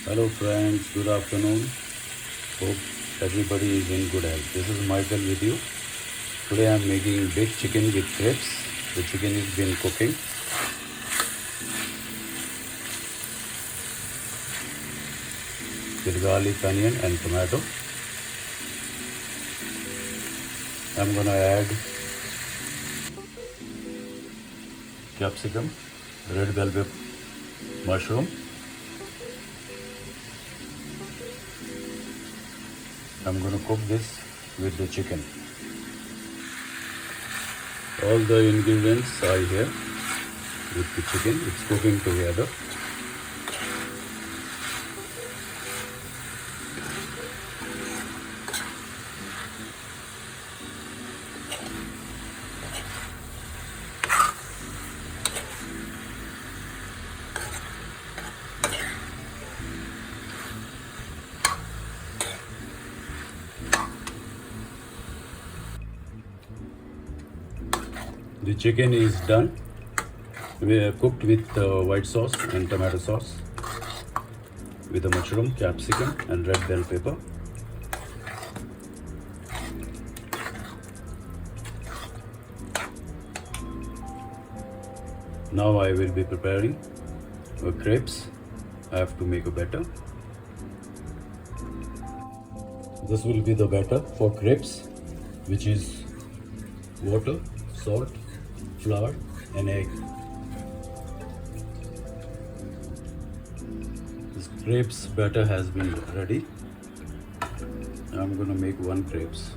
Hello friends, good afternoon. Hope everybody is in good health. This is Michael with you. Today I am making baked chicken with crepes. The chicken is been cooking. With garlic, onion and tomato. I'm gonna add capsicum, red velvet mushroom. I'm going to cook this with the chicken. All the ingredients are here with the chicken. It's cooking together. The chicken is done. We are cooked with white sauce and tomato sauce with the mushroom, capsicum and red bell pepper. Now I will be preparing crepes. I have to make a batter. This will be the batter for crepes, which is water, salt, flour and egg. This crepes batter has been ready. I'm gonna make one crepes.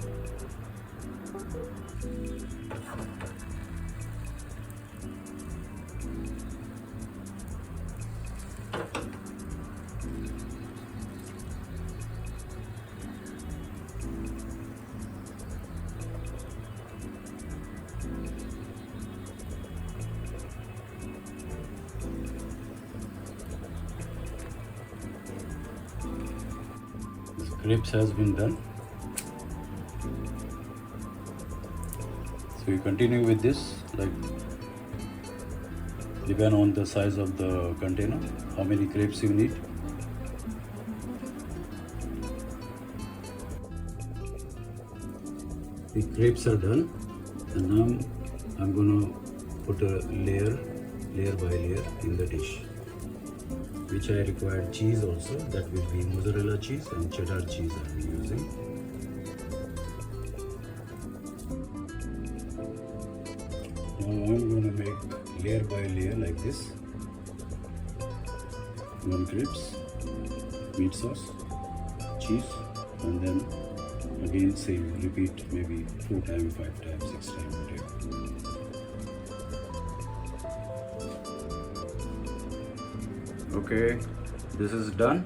Crepes has been done. So you continue with this, like depend on the size of the container, how many crepes you need. The crepes are done, and now I'm gonna put a layer by layer in the dish, which I required cheese also. That will be mozzarella cheese and cheddar cheese I am using. Now I'm going to make layer by layer like this. One crepes, meat sauce, cheese, and then again same, repeat maybe 4 times, 5 times, 6 times, whatever. Okay, this is done,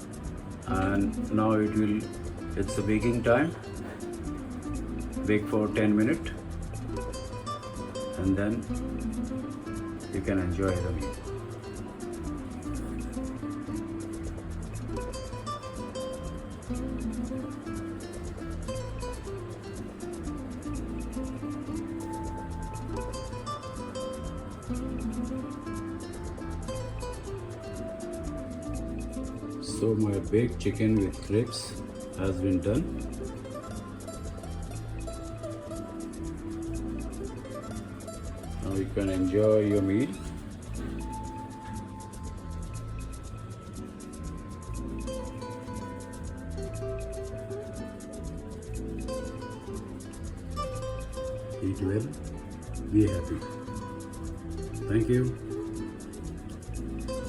and now it's the baking time. Bake for 10 minutes and then you can enjoy the meal. So my baked chicken with crepes has been done. Now you can enjoy your meal. Eat well, be happy. Thank you.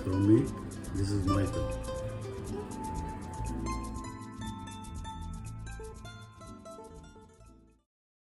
From me, this is Michael.